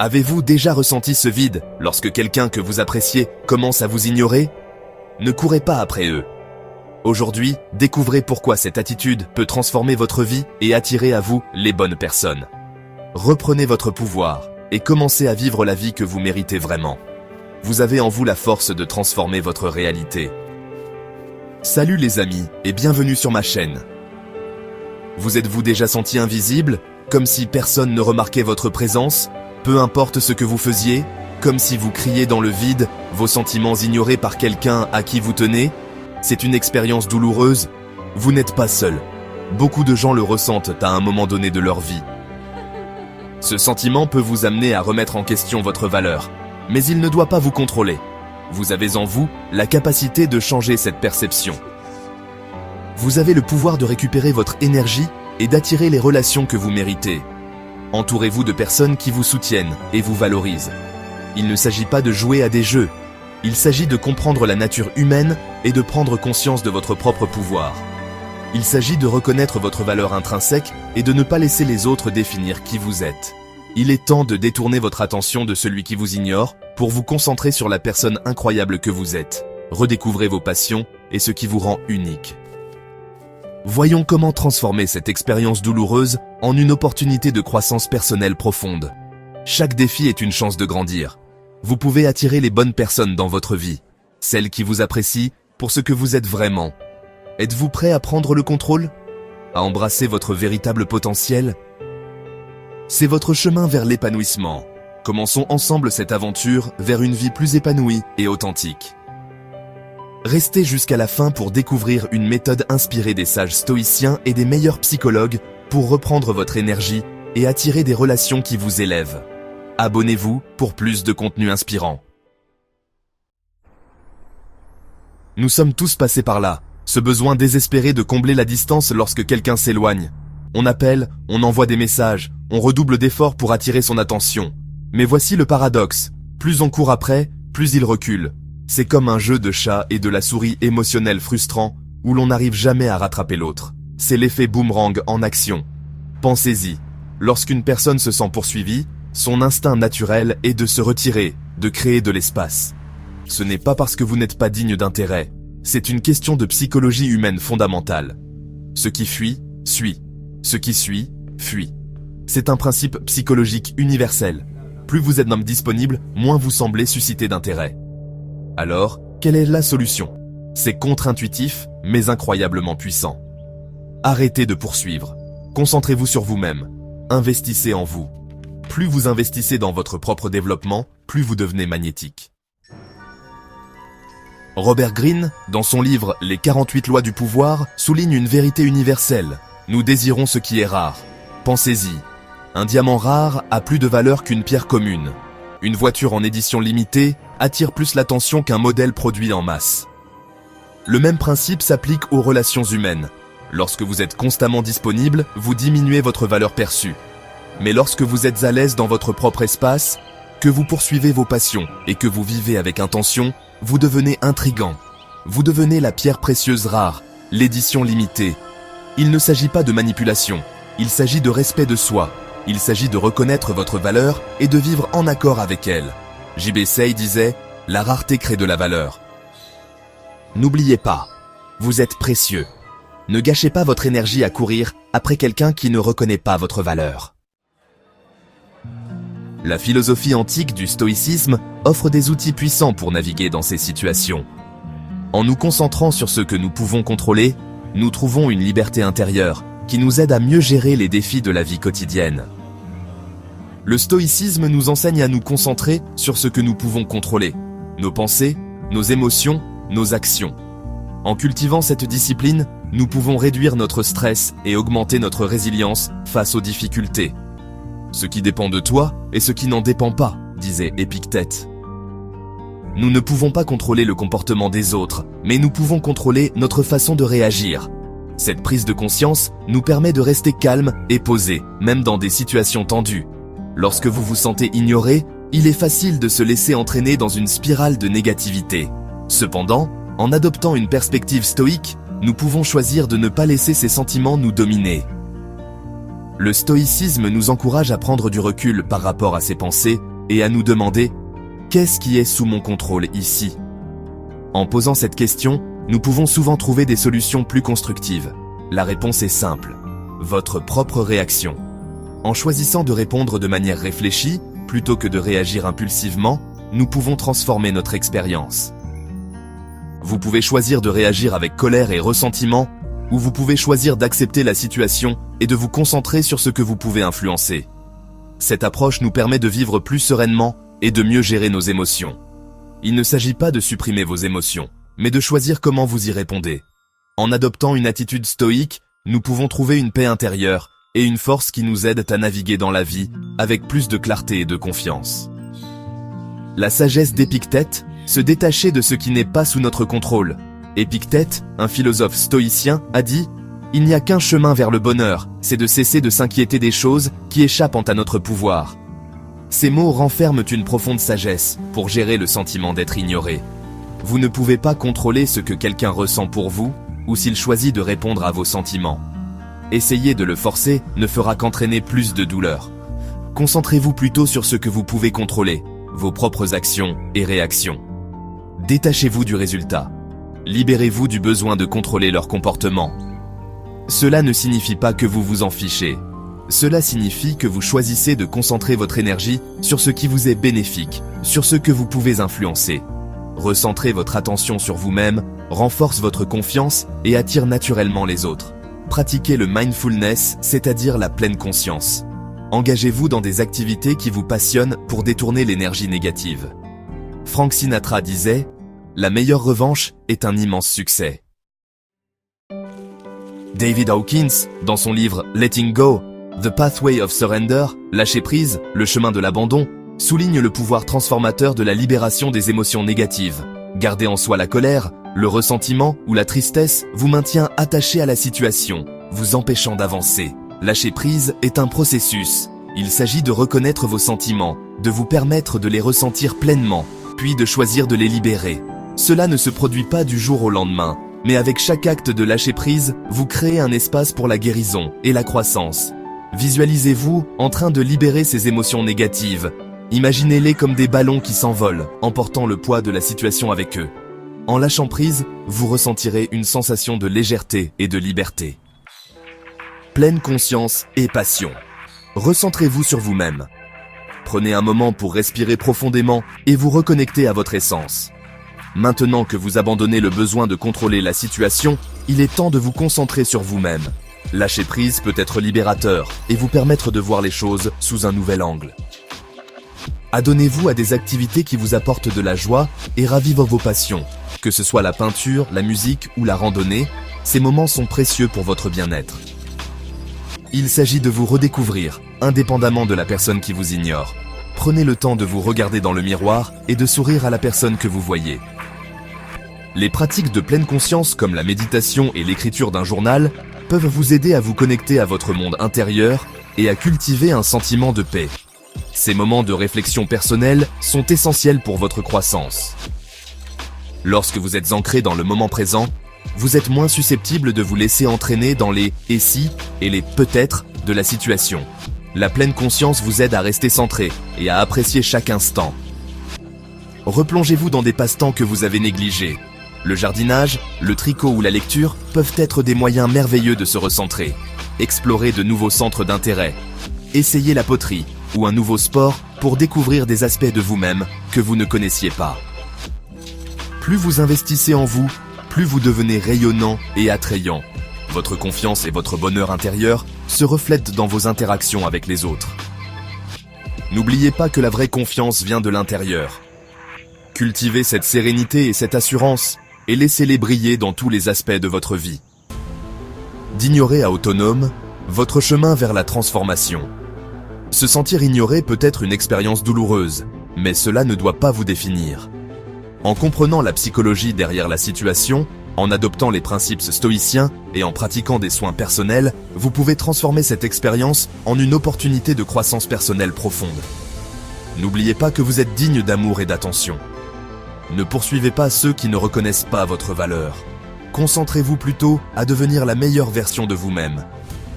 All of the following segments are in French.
Avez-vous déjà ressenti ce vide lorsque quelqu'un que vous appréciez commence à vous ignorer? Ne courez pas après eux. Aujourd'hui, découvrez pourquoi cette attitude peut transformer votre vie et attirer à vous les bonnes personnes. Reprenez votre pouvoir et commencez à vivre la vie que vous méritez vraiment. Vous avez en vous la force de transformer votre réalité. Salut les amis et bienvenue sur ma chaîne. Vous êtes-vous déjà senti invisible, comme si personne ne remarquait votre présence, peu importe ce que vous faisiez, comme si vous criez dans le vide, vos sentiments ignorés par quelqu'un à qui vous tenez? C'est une expérience douloureuse. Vous n'êtes pas seul. Beaucoup de gens le ressentent à un moment donné de leur vie. Ce sentiment peut vous amener à remettre en question votre valeur, mais il ne doit pas vous contrôler. Vous avez en vous la capacité de changer cette perception. Vous avez le pouvoir de récupérer votre énergie et d'attirer les relations que vous méritez. Entourez-vous de personnes qui vous soutiennent et vous valorisent. Il ne s'agit pas de jouer à des jeux. Il s'agit de comprendre la nature humaine et de prendre conscience de votre propre pouvoir. Il s'agit de reconnaître votre valeur intrinsèque et de ne pas laisser les autres définir qui vous êtes. Il est temps de détourner votre attention de celui qui vous ignore pour vous concentrer sur la personne incroyable que vous êtes. Redécouvrez vos passions et ce qui vous rend unique. Voyons comment transformer cette expérience douloureuse en une opportunité de croissance personnelle profonde. Chaque défi est une chance de grandir. Vous pouvez attirer les bonnes personnes dans votre vie, celles qui vous apprécient pour ce que vous êtes vraiment. Êtes-vous prêt à prendre le contrôle? À embrasser votre véritable potentiel? C'est votre chemin vers l'épanouissement. Commençons ensemble cette aventure vers une vie plus épanouie et authentique. Restez jusqu'à la fin pour découvrir une méthode inspirée des sages stoïciens et des meilleurs psychologues pour reprendre votre énergie et attirer des relations qui vous élèvent. Abonnez-vous pour plus de contenu inspirant. Nous sommes tous passés par là, ce besoin désespéré de combler la distance lorsque quelqu'un s'éloigne. On appelle, on envoie des messages, on redouble d'efforts pour attirer son attention. Mais voici le paradoxe, plus on court après, plus il recule. C'est comme un jeu de chat et de la souris émotionnel frustrant où l'on n'arrive jamais à rattraper l'autre. C'est l'effet boomerang en action. Pensez-y, lorsqu'une personne se sent poursuivie, son instinct naturel est de se retirer, de créer de l'espace. Ce n'est pas parce que vous n'êtes pas digne d'intérêt, c'est une question de psychologie humaine fondamentale. Ce qui fuit, suit. Ce qui suit, fuit. C'est un principe psychologique universel. Plus vous êtes un homme disponible, moins vous semblez susciter d'intérêt. Alors, quelle est la solution? C'est contre-intuitif, mais incroyablement puissant. Arrêtez de poursuivre. Concentrez-vous sur vous-même. Investissez en vous. Plus vous investissez dans votre propre développement, plus vous devenez magnétique. Robert Greene, dans son livre « Les 48 lois du pouvoir », souligne une vérité universelle. Nous désirons ce qui est rare. Pensez-y. Un diamant rare a plus de valeur qu'une pierre commune. Une voiture en édition limitée attire plus l'attention qu'un modèle produit en masse. Le même principe s'applique aux relations humaines. Lorsque vous êtes constamment disponible, vous diminuez votre valeur perçue. Mais lorsque vous êtes à l'aise dans votre propre espace, que vous poursuivez vos passions et que vous vivez avec intention, vous devenez intrigant. Vous devenez la pierre précieuse rare, l'édition limitée. Il ne s'agit pas de manipulation, il s'agit de respect de soi. Il s'agit de reconnaître votre valeur et de vivre en accord avec elle. J.B. Say disait « La rareté crée de la valeur ». N'oubliez pas, vous êtes précieux. Ne gâchez pas votre énergie à courir après quelqu'un qui ne reconnaît pas votre valeur. La philosophie antique du stoïcisme offre des outils puissants pour naviguer dans ces situations. En nous concentrant sur ce que nous pouvons contrôler, nous trouvons une liberté intérieure qui nous aide à mieux gérer les défis de la vie quotidienne. Le stoïcisme nous enseigne à nous concentrer sur ce que nous pouvons contrôler, nos pensées, nos émotions, nos actions. En cultivant cette discipline, nous pouvons réduire notre stress et augmenter notre résilience face aux difficultés. Ce qui dépend de toi et ce qui n'en dépend pas, disait Épictète. Nous ne pouvons pas contrôler le comportement des autres, mais nous pouvons contrôler notre façon de réagir. Cette prise de conscience nous permet de rester calme et posé, même dans des situations tendues. Lorsque vous vous sentez ignoré, il est facile de se laisser entraîner dans une spirale de négativité. Cependant, en adoptant une perspective stoïque, nous pouvons choisir de ne pas laisser ces sentiments nous dominer. Le stoïcisme nous encourage à prendre du recul par rapport à ses pensées et à nous demander « Qu'est-ce qui est sous mon contrôle ici ?» En posant cette question, nous pouvons souvent trouver des solutions plus constructives. La réponse est simple, votre propre réaction. En choisissant de répondre de manière réfléchie, plutôt que de réagir impulsivement, nous pouvons transformer notre expérience. Vous pouvez choisir de réagir avec colère et ressentiment, ou vous pouvez choisir d'accepter la situation et de vous concentrer sur ce que vous pouvez influencer. Cette approche nous permet de vivre plus sereinement et de mieux gérer nos émotions. Il ne s'agit pas de supprimer vos émotions, mais de choisir comment vous y répondez. En adoptant une attitude stoïque, nous pouvons trouver une paix intérieure et une force qui nous aide à naviguer dans la vie avec plus de clarté et de confiance. La sagesse d'Épictète, se détacher de ce qui n'est pas sous notre contrôle. Épictète, un philosophe stoïcien, a dit « Il n'y a qu'un chemin vers le bonheur, c'est de cesser de s'inquiéter des choses qui échappent à notre pouvoir. » Ces mots renferment une profonde sagesse pour gérer le sentiment d'être ignoré. Vous ne pouvez pas contrôler ce que quelqu'un ressent pour vous ou s'il choisit de répondre à vos sentiments. Essayer de le forcer ne fera qu'entraîner plus de douleur. Concentrez-vous plutôt sur ce que vous pouvez contrôler, vos propres actions et réactions. Détachez-vous du résultat. Libérez-vous du besoin de contrôler leur comportement. Cela ne signifie pas que vous vous en fichez. Cela signifie que vous choisissez de concentrer votre énergie sur ce qui vous est bénéfique, sur ce que vous pouvez influencer. Recentrer votre attention sur vous-même renforce votre confiance et attire naturellement les autres. Pratiquez le mindfulness, c'est-à-dire la pleine conscience. Engagez-vous dans des activités qui vous passionnent pour détourner l'énergie négative. Frank Sinatra disait « La meilleure revanche est un immense succès ». David Hawkins, dans son livre « Letting Go », The Pathway of Surrender, lâcher prise, le chemin de l'abandon, souligne le pouvoir transformateur de la libération des émotions négatives. Garder en soi la colère, le ressentiment ou la tristesse vous maintient attaché à la situation, vous empêchant d'avancer. Lâcher prise est un processus. Il s'agit de reconnaître vos sentiments, de vous permettre de les ressentir pleinement, puis de choisir de les libérer. Cela ne se produit pas du jour au lendemain, mais avec chaque acte de lâcher prise, vous créez un espace pour la guérison et la croissance. Visualisez-vous en train de libérer ces émotions négatives. Imaginez-les comme des ballons qui s'envolent, emportant le poids de la situation avec eux. En lâchant prise, vous ressentirez une sensation de légèreté et de liberté. Pleine conscience et passion. Recentrez-vous sur vous-même. Prenez un moment pour respirer profondément et vous reconnecter à votre essence. Maintenant que vous abandonnez le besoin de contrôler la situation, il est temps de vous concentrer sur vous-même. Lâcher prise peut être libérateur et vous permettre de voir les choses sous un nouvel angle. Adonnez-vous à des activités qui vous apportent de la joie et ravivent vos passions. Que ce soit la peinture, la musique ou la randonnée, ces moments sont précieux pour votre bien-être. Il s'agit de vous redécouvrir, indépendamment de la personne qui vous ignore. Prenez le temps de vous regarder dans le miroir et de sourire à la personne que vous voyez. Les pratiques de pleine conscience comme la méditation et l'écriture d'un journal peuvent vous aider à vous connecter à votre monde intérieur et à cultiver un sentiment de paix. Ces moments de réflexion personnelle sont essentiels pour votre croissance. Lorsque vous êtes ancré dans le moment présent, vous êtes moins susceptible de vous laisser entraîner dans les « et si » et les « peut-être » de la situation. La pleine conscience vous aide à rester centré et à apprécier chaque instant. Replongez-vous dans des passe-temps que vous avez négligés. Le jardinage, le tricot ou la lecture peuvent être des moyens merveilleux de se recentrer. Explorez de nouveaux centres d'intérêt. Essayez la poterie ou un nouveau sport pour découvrir des aspects de vous-même que vous ne connaissiez pas. Plus vous investissez en vous, plus vous devenez rayonnant et attrayant. Votre confiance et votre bonheur intérieur se reflètent dans vos interactions avec les autres. N'oubliez pas que la vraie confiance vient de l'intérieur. Cultivez cette sérénité et cette assurance et laissez-les briller dans tous les aspects de votre vie. D'ignorer à autonome, votre chemin vers la transformation. Se sentir ignoré peut être une expérience douloureuse, mais cela ne doit pas vous définir. En comprenant la psychologie derrière la situation, en adoptant les principes stoïciens et en pratiquant des soins personnels, vous pouvez transformer cette expérience en une opportunité de croissance personnelle profonde. N'oubliez pas que vous êtes digne d'amour et d'attention. Ne poursuivez pas ceux qui ne reconnaissent pas votre valeur. Concentrez-vous plutôt à devenir la meilleure version de vous-même.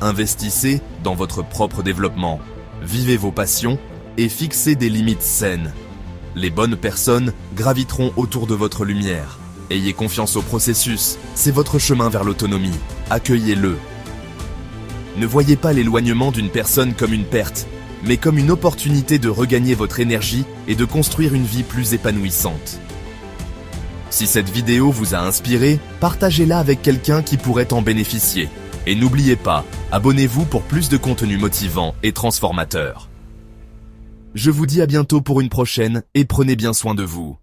Investissez dans votre propre développement. Vivez vos passions et fixez des limites saines. Les bonnes personnes graviteront autour de votre lumière. Ayez confiance au processus, c'est votre chemin vers l'autonomie. Accueillez-le. Ne voyez pas l'éloignement d'une personne comme une perte, mais comme une opportunité de regagner votre énergie et de construire une vie plus épanouissante. Si cette vidéo vous a inspiré, partagez-la avec quelqu'un qui pourrait en bénéficier. Et n'oubliez pas, abonnez-vous pour plus de contenu motivant et transformateur. Je vous dis à bientôt pour une prochaine et prenez bien soin de vous.